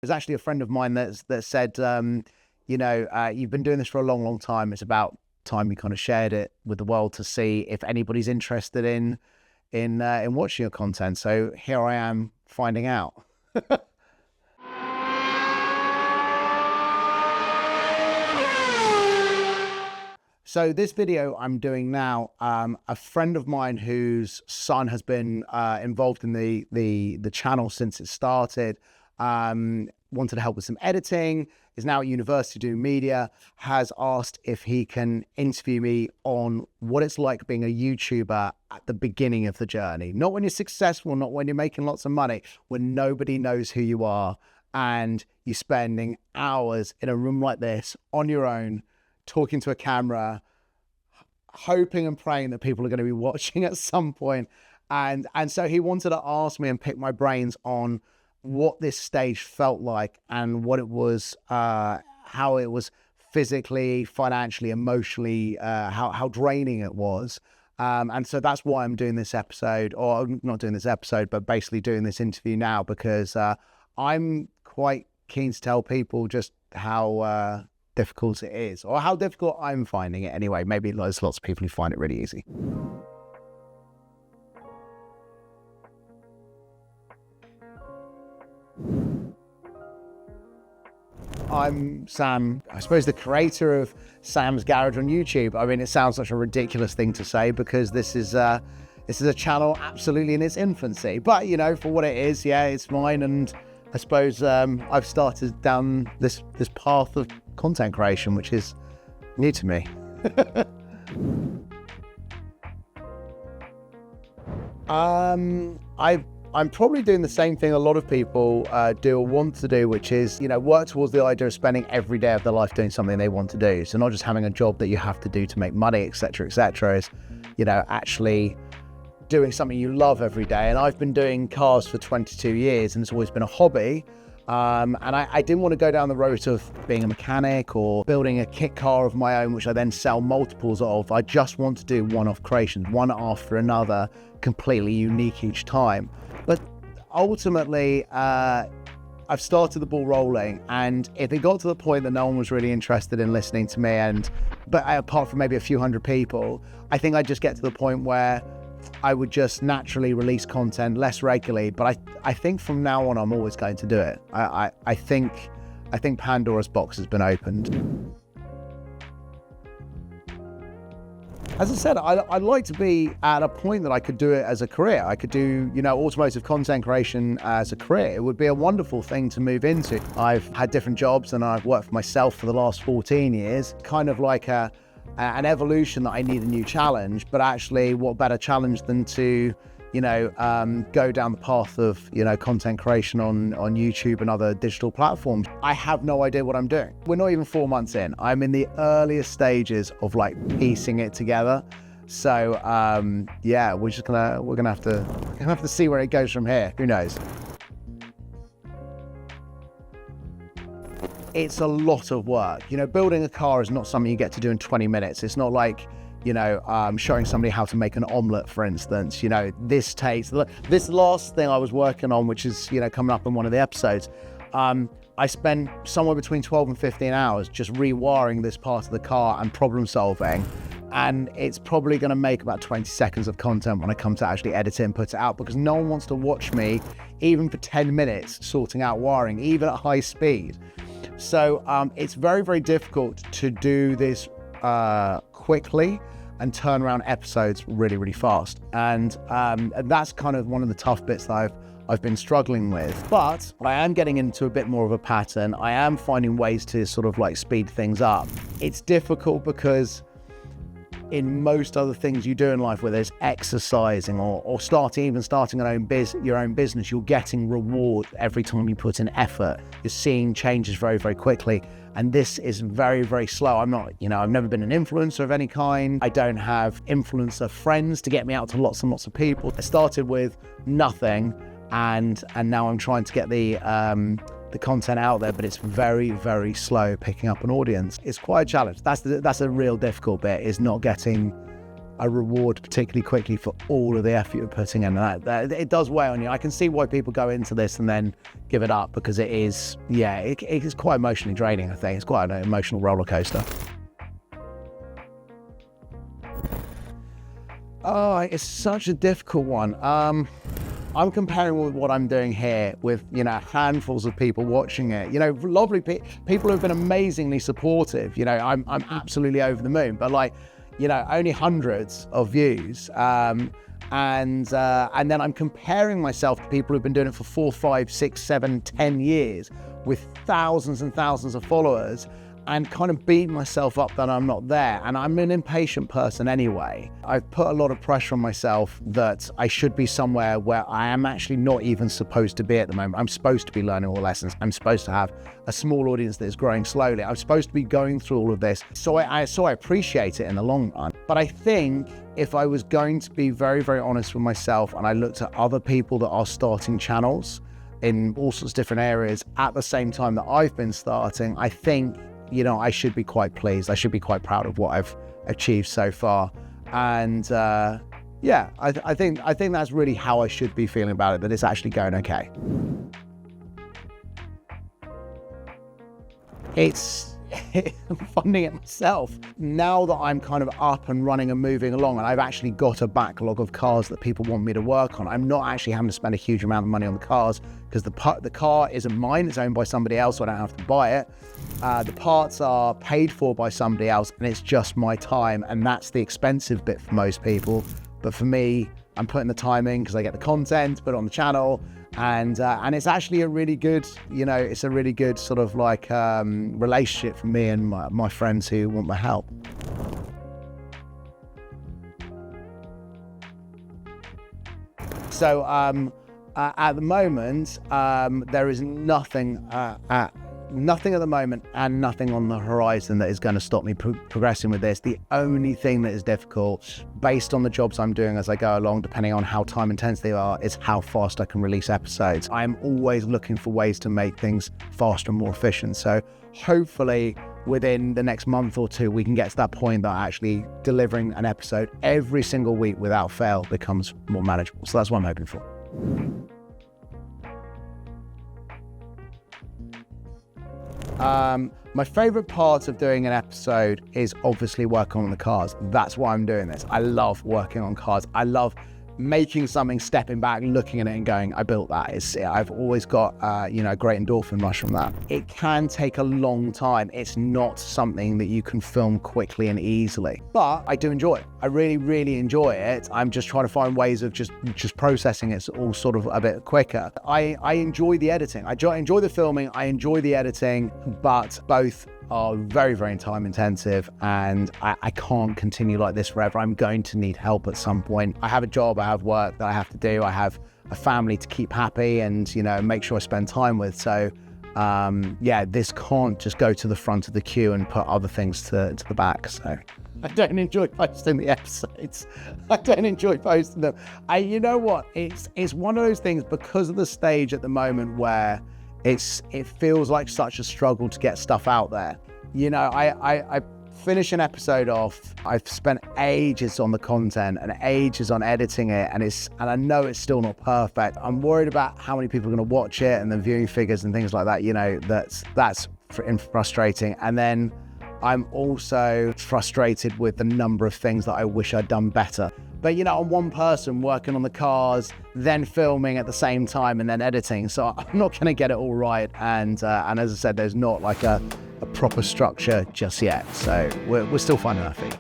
There's actually a friend of mine that said, you've been doing this for a long, long time. It's about time you kind of shared it with the world to see if anybody's interested in watching your content. So here I am finding out. So this video I'm doing now, a friend of mine whose son has been involved in the channel since it started, wanted to help with some editing, is now at university doing media, has asked if he can interview me on what it's like being a YouTuber at the beginning of the journey. Not when you're successful, not when you're making lots of money, when nobody knows who you are and you're spending hours in a room like this on your own, talking to a camera, hoping and praying that people are going to be watching at some point. And so he wanted to ask me and pick my brains on what this stage felt like and what it was, how it was physically, financially, emotionally, how draining it was. And so that's why I'm doing this episode, or not doing this episode, but basically doing this interview now, because I'm quite keen to tell people just how difficult it is, or how difficult I'm finding it anyway. Maybe there's lots of people who find it really easy. I'm Sam, I suppose the creator of Sam's Garage on YouTube. I mean, it sounds such a ridiculous thing to say because this is a channel absolutely in its infancy, but you know, for what it is, yeah, it's mine. And I suppose I've started down this path of content creation, which is new to me. I'm probably doing the same thing a lot of people do or want to do, which is, work towards the idea of spending every day of their life doing something they want to do. So not just having a job that you have to do to make money, etc., etc., is, actually doing something you love every day. And I've been doing cars for 22 years and it's always been a hobby. And I didn't want to go down the road of being a mechanic or building a kit car of my own, which I then sell multiples of. I just want to do one-off creations, one after another, completely unique each time. But ultimately, I've started the ball rolling, and if it got to the point that no one was really interested in listening to me, but apart from maybe a few hundred people, I think I'd just get to the point where I would just naturally release content less regularly. But I think from now on, I'm always going to do it. I think Pandora's box has been opened. As I said, I'd like to be at a point that I could do it as a career. I could do, automotive content creation as a career. It would be a wonderful thing to move into. I've had different jobs and I've worked for myself for the last 14 years, kind of like an evolution that I need a new challenge. But actually, what better challenge than to, go down the path of, content creation on YouTube and other digital platforms. I have no idea what I'm doing. We're not even 4 months in. I'm in the earliest stages of piecing it together. So yeah, we're gonna have to see where it goes from here. Who knows? It's a lot of work. Building a car is not something you get to do in 20 minutes. It's not like, showing somebody how to make an omelette, for instance. This last thing I was working on, which is, coming up in one of the episodes, I spent somewhere between 12 and 15 hours just rewiring this part of the car and problem solving. And it's probably going to make about 20 seconds of content when I come to actually edit it and put it out, because no one wants to watch me, even for 10 minutes, sorting out wiring, even at high speed. So it's very, very difficult to do this quickly and turn around episodes really, really fast. And that's kind of one of the tough bits that I've been struggling with. But I am getting into a bit more of a pattern. I am finding ways to sort of speed things up. It's difficult because in most other things you do in life, where there's exercising or starting your own business, you're getting reward every time you put in effort. You're seeing changes very, very quickly. And this is very, very slow. I'm not, I've never been an influencer of any kind. I don't have influencer friends to get me out to lots and lots of people. I started with nothing, and now I'm trying to get the content out there, but it's very, very slow picking up an audience. It's quite a challenge. That's a real difficult bit, is not getting a reward particularly quickly for all of the effort you're putting in. And that it does weigh on you. I can see why people go into this and then give it up, because it is, yeah, it is quite emotionally draining, I think. It's quite an emotional roller coaster. Oh, it's such a difficult one. I'm comparing with what I'm doing here with, you know, handfuls of people watching it. You know, lovely people who have been amazingly supportive. You know, I'm absolutely over the moon, but like, you know, only hundreds of views. And then I'm comparing myself to people who've been doing it for 4, 5, 6, 7, 10 years with thousands and thousands of followers, and kind of beating myself up that I'm not there. And I'm an impatient person anyway. I've put a lot of pressure on myself that I should be somewhere where I am actually not even supposed to be at the moment. I'm supposed to be learning all the lessons. I'm supposed to have a small audience that is growing slowly. I'm supposed to be going through all of this. So I appreciate it in the long run. But I think if I was going to be very, very honest with myself, and I looked at other people that are starting channels in all sorts of different areas at the same time that I've been starting, I think, you know, I should be quite pleased. I should be quite proud of what I've achieved so far. And yeah, I think that's really how I should be feeling about it, that it's actually going okay. It's funding it myself. Now that I'm kind of up and running and moving along, and I've actually got a backlog of cars that people want me to work on, I'm not actually having to spend a huge amount of money on the cars, because the car isn't mine, it's owned by somebody else, so I don't have to buy it. The parts are paid for by somebody else, and it's just my time, and that's the expensive bit for most people. But for me, I'm putting the time in because I get the content, put it on the channel, and it's actually a really good, you know, it's a really good sort of like relationship for me and my friends who want my help. So at the moment, there is nothing nothing at the moment, and nothing on the horizon that is going to stop me progressing with this. The only thing that is difficult, based on the jobs I'm doing as I go along, depending on how time intense they are, is how fast I can release episodes. I'm always looking for ways to make things faster and more efficient. So hopefully within the next month or two, we can get to that point that actually delivering an episode every single week without fail becomes more manageable. So that's what I'm hoping for. My favorite part of doing an episode is obviously working on the cars. That's why I'm doing this. I love working on cars. I love making something, stepping back, looking at it and going, I built that. I've always got, you know, a great endorphin rush from that. It can take a long time. It's not something that you can film quickly and easily, but I do enjoy it. I really, really enjoy it. I'm just trying to find ways of just processing it all sort of a bit quicker. I enjoy the editing. I enjoy the filming. I enjoy the editing, but both are very, very time intensive, and I can't continue like this forever. I'm going to need help at some point. I have a job, I have work that I have to do, I have a family to keep happy and, you know, make sure I spend time with. So yeah, this can't just go to the front of the queue and put other things to the back. So I don't enjoy posting the episodes. I don't enjoy posting them. You know what? It's one of those things, because of the stage at the moment where it feels like such a struggle to get stuff out there. You know, I finish an episode off, I've spent ages on the content and ages on editing it, and I know it's still not perfect. I'm worried about how many people are going to watch it and the viewing figures and things like that. You know, that's frustrating. And then I'm also frustrated with the number of things that I wish I'd done better. But, you know, I'm one person working on the cars, then filming at the same time and then editing. So I'm not going to get it all right. And as I said, there's not like a proper structure just yet. So we're still finding our feet.